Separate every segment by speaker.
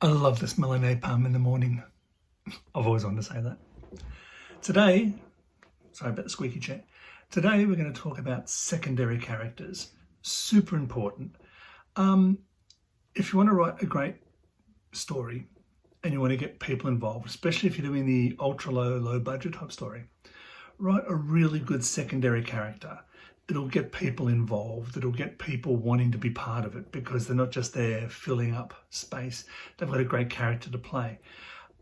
Speaker 1: I love the smell of napalm in the morning. I've always wanted to say that. Today, sorry about the squeaky chair. Today we're going to talk about secondary characters. Super important. If you want to write a great story and you want to get people involved, especially if you're doing the ultra low budget type story, write a really good secondary character. It'll get people involved. It'll get people wanting to be part of it because they're not just there filling up space. They've got a great character to play.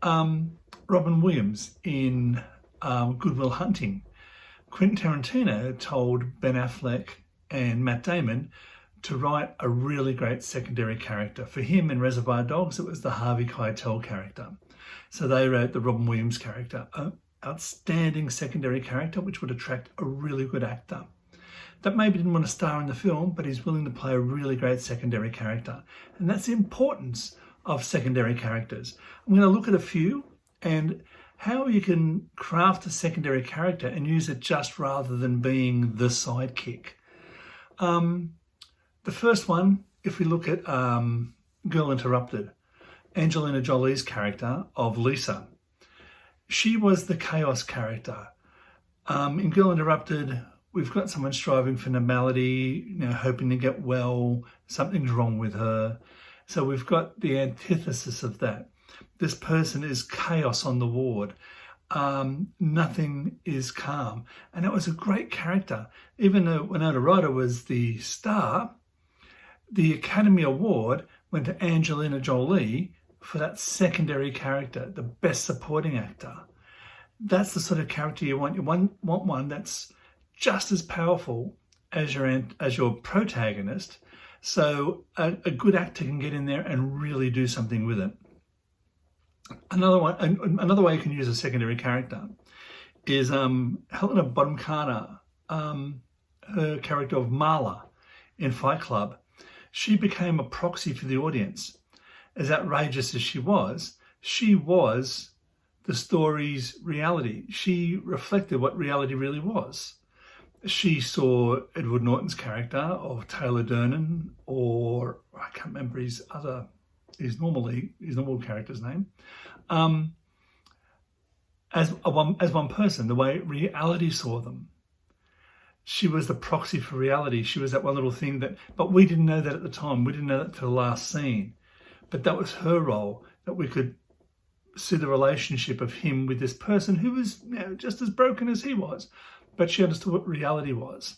Speaker 1: Robin Williams in Good Will Hunting. Quentin Tarantino told Ben Affleck and Matt Damon to write a really great secondary character. For him in Reservoir Dogs, it was the Harvey Keitel character. So they wrote the Robin Williams character, an outstanding secondary character which would attract a really good actor that maybe didn't want to star in the film, but he's willing to play a really great secondary character. And that's the importance of secondary characters. I'm going to look at a few and how you can craft a secondary character and use it just rather than being the sidekick. The first one, if we look at Girl Interrupted, Angelina Jolie's character of Lisa. She was the chaos character. In Girl Interrupted, we've got someone striving for normality, hoping to get well, something's wrong with her. So we've got the antithesis of that. This person is chaos on the ward. Nothing is calm. And it was a great character. Even though Winona Ryder was the star, the Academy Award went to Angelina Jolie for that secondary character, the best supporting actor. That's the sort of character you want. You want one that's just as powerful as your protagonist, so a good actor can get in there and really do something with it. Another way you can use a secondary character is Helena Bonham Carter, her character of Marla in Fight Club. She became a proxy for the audience. As outrageous as she was the story's reality. She reflected what reality really was. She saw Edward Norton's character of Taylor Durnan, or I can't remember his normal character's name, as one person, the way reality saw them. She was the proxy for reality. She was that one little thing but we didn't know that at the time. We didn't know that till the last scene. But that was her role, that we could see the relationship of him with this person who was just as broken as he was. But she understood what reality was.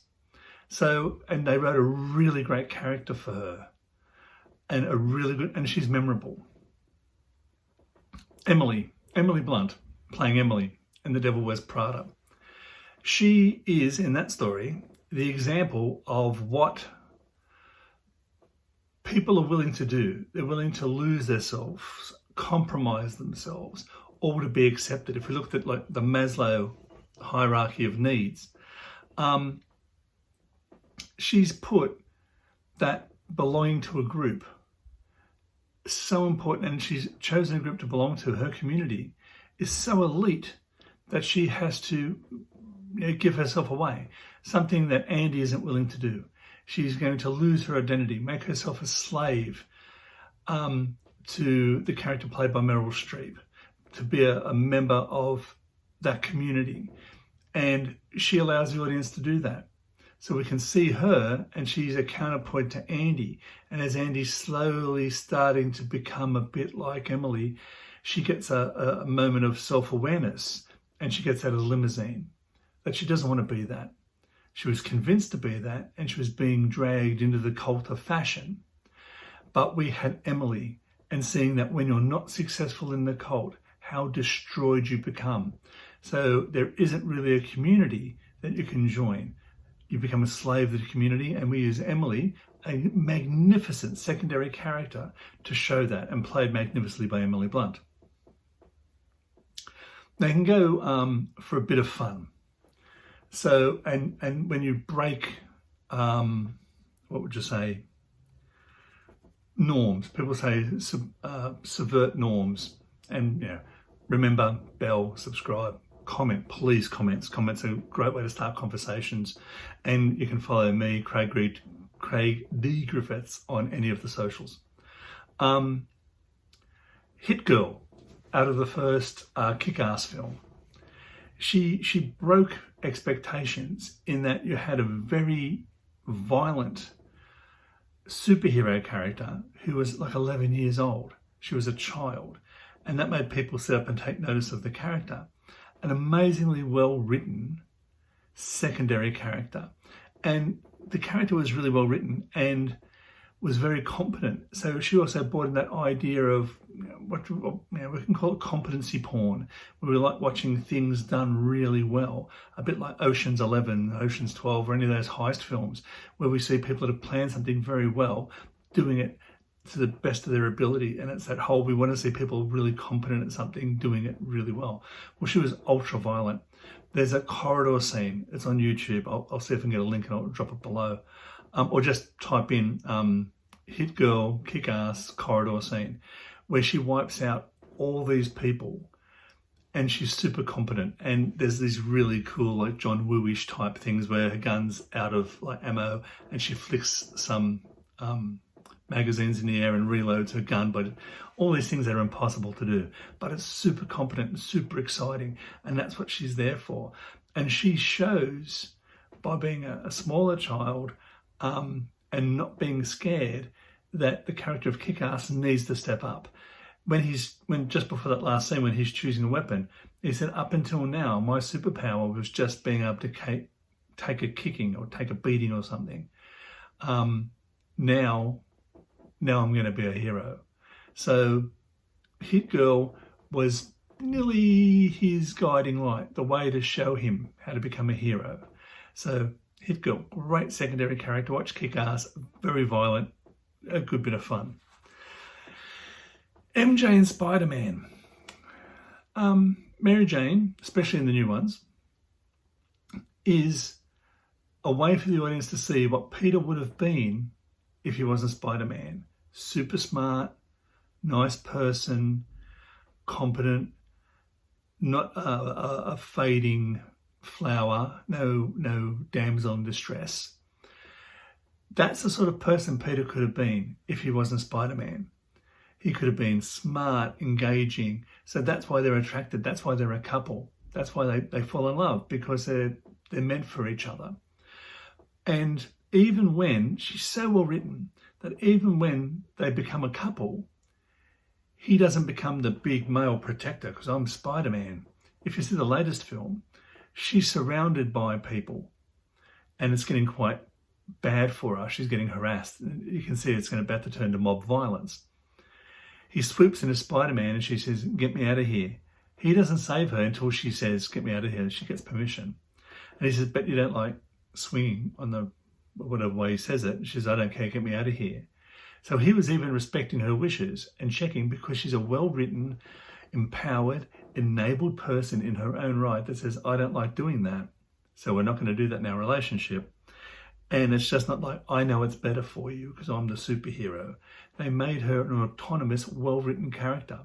Speaker 1: So, and they wrote a really great character for her. And she's memorable. Emily Blunt, playing Emily in The Devil Wears Prada. She is, in that story, the example of what people are willing to do. They're willing to lose themselves, compromise themselves, all to be accepted. If we looked at like the Maslow hierarchy of needs, she's put that belonging to a group so important, and she's chosen a group to belong to. Her community is so elite that she has to give herself away, something that Andy isn't willing to do. She's going to lose her identity, make herself a slave to the character played by Meryl Streep, to be a member of that community. And she allows the audience to do that. So we can see her, and she's a counterpoint to Andy. And as Andy's slowly starting to become a bit like Emily, she gets a moment of self-awareness, and she gets out of the limousine. That she doesn't want to be that. She was convinced to be that, and she was being dragged into the cult of fashion. But we had Emily, and seeing that when you're not successful in the cult, how destroyed you become. So there isn't really a community that you can join. You become a slave to the community, and we use Emily, a magnificent secondary character, to show that, and played magnificently by Emily Blunt. They can go for a bit of fun. So, and when you break, what would you say, norms, people say subvert norms, and remember, bell, subscribe, comment, please comments. Comments are a great way to start conversations. And you can follow me, Craig D. Griffiths, on any of the socials. Hit Girl, out of the first Kick-Ass film. She broke expectations in that you had a very violent superhero character who was like 11 years old. She was a child, and that made people sit up and take notice of the character. An amazingly well-written secondary character, and the character was really well written and was very competent. So she also brought in that idea of what we can call it competency porn, where we like watching things done really well, a bit like Ocean's 11, Ocean's 12, or any of those heist films, where we see people that have planned something very well, doing it to the best of their ability. And it's that whole, we want to see people really competent at something, doing it really well. Well, she was ultra violent. There's a corridor scene. It's on YouTube. I'll see if I can get a link and I'll drop it below. Or just type in Hit Girl, Kick-Ass, corridor scene, where she wipes out all these people and she's super competent. And there's these really cool, like John Woo-ish type things where her gun's out of like ammo and she flicks some magazines in the air and reloads her gun. But all these things that are impossible to do, but it's super competent and super exciting. And that's what she's there for. And she shows by being a smaller child, and not being scared, that the character of Kick-Ass needs to step up. When just before that last scene, when he's choosing a weapon, he said, up until now, my superpower was just being able to take a kicking or take a beating or something. Now I'm going to be a hero. So Hit Girl was nearly his guiding light, the way to show him how to become a hero. So Hit Girl, great secondary character. Watch Kick-Ass, very violent, a good bit of fun. MJ and Spider-Man. Mary Jane, especially in the new ones, is a way for the audience to see what Peter would have been if he wasn't Spider-Man. Super smart, nice person, competent, not a fading flower, no damsel in distress. That's the sort of person Peter could have been if he wasn't Spider-Man. He could have been smart, engaging. So that's why they're attracted. That's why they're a couple. That's why they fall in love, because they're meant for each other. And even when, she's so well written, that even when they become a couple, he doesn't become the big male protector, because I'm Spider-Man. If you see the latest film, she's surrounded by people and it's getting quite bad for her. She's getting harassed. You can see it's about to turn to mob violence. He swoops into Spider-Man and she says, get me out of here. He doesn't save her until she says, get me out of here. She gets permission. And he says, but you don't like swinging on the whatever way he says it. She says, I don't care, get me out of here. So he was even respecting her wishes and checking, because she's a well-written, empowered, enabled person in her own right that says, I don't like doing that, so we're not going to do that in our relationship. And it's just not like, I know it's better for you because I'm the superhero. They made her an autonomous, well-written character.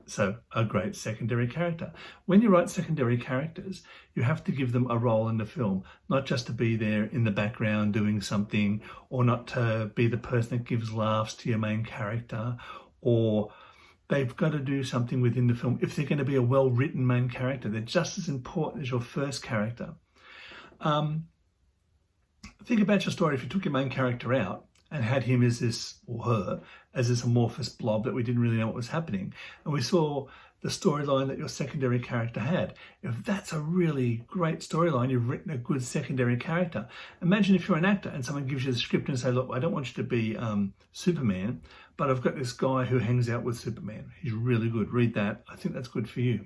Speaker 1: So a great secondary character. When you write secondary characters, you have to give them a role in the film, not just to be there in the background doing something, or not to be the person that gives laughs to your main character, or they've got to do something within the film. If they're going to be a well-written main character, they're just as important as your first character. Think about your story if you took your main character out and had him as this, or her, as this amorphous blob that we didn't really know what was happening. And we saw the storyline that your secondary character had. If that's a really great storyline, you've written a good secondary character. Imagine if you're an actor and someone gives you the script and say, look, I don't want you to be Superman, but I've got this guy who hangs out with Superman. He's really good. Read that. I think that's good for you.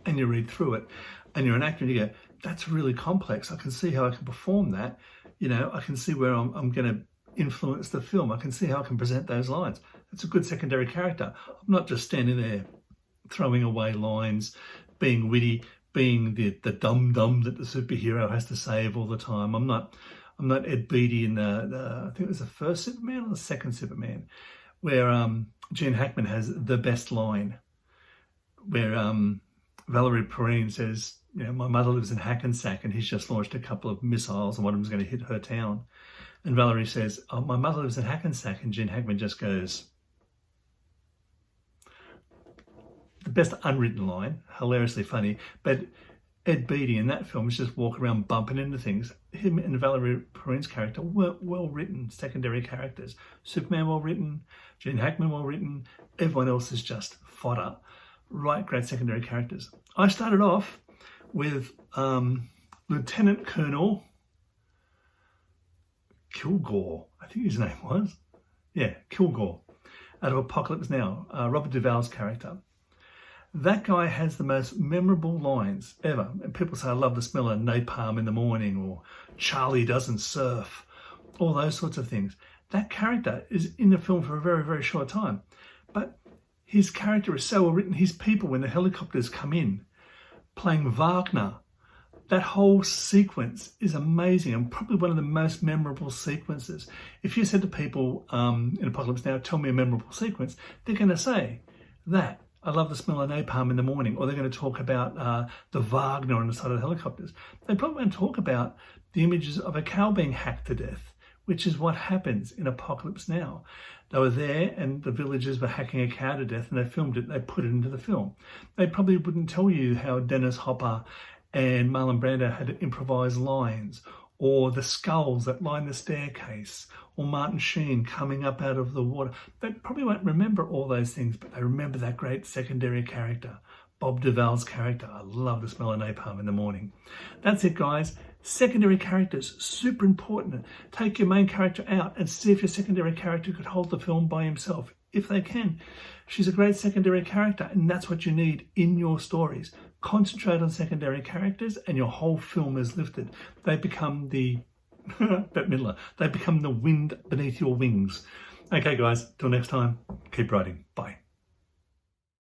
Speaker 1: And you read through it and you're an actor and you go, that's really complex. I can see how I can perform that. You know, I can see where I'm going to influence the film. I can see how I can present those lines. It's a good secondary character. I'm not just standing there throwing away lines, being witty, being the dum-dum that the superhero has to save all the time. I'm not Ed Beatty in the I think it was the first Superman or the second Superman, where Gene Hackman has the best line, where Valerie Perrine says, you know, my mother lives in Hackensack and he's just launched a couple of missiles and one of them's going to hit her town. And Valerie says, oh, my mother lives in Hackensack, and Gene Hackman just goes, the best unwritten line, hilariously funny, but Ed Beatty in that film is just walking around bumping into things. Him and Valerie Perrine's character were well-written secondary characters. Superman well-written, Gene Hackman well-written, everyone else is just fodder. Right, great secondary characters. I started off with Lieutenant Colonel Kilgore, I think his name was. Yeah, Kilgore, out of Apocalypse Now, Robert Duvall's character. That guy has the most memorable lines ever. And people say, I love the smell of napalm in the morning, or Charlie doesn't surf, all those sorts of things. That character is in the film for a very, very short time. But his character is so well written. His people, when the helicopters come in, playing Wagner, that whole sequence is amazing and probably one of the most memorable sequences. If you said to people in Apocalypse Now, tell me a memorable sequence, they're going to say that. I love the smell of napalm in the morning. Or they're going to talk about the Wagner on the side of the helicopters. They probably won't talk about the images of a cow being hacked to death, which is what happens in Apocalypse Now. They were there and the villagers were hacking a cow to death and they filmed it, they put it into the film. They probably wouldn't tell you how Dennis Hopper and Marlon Brando had to improvise lines, or the skulls that line the staircase, or Martin Sheen coming up out of the water. They probably won't remember all those things, but they remember that great secondary character, Bob Duvall's character. I love the smell of napalm in the morning. That's it, guys. Secondary characters, super important. Take your main character out and see if your secondary character could hold the film by himself. If they can, she's a great secondary character, and that's what you need in your stories. Concentrate on secondary characters and your whole film is lifted. They become the Bette Midler. They become the wind beneath your wings. Okay, guys, till next time, keep writing. Bye.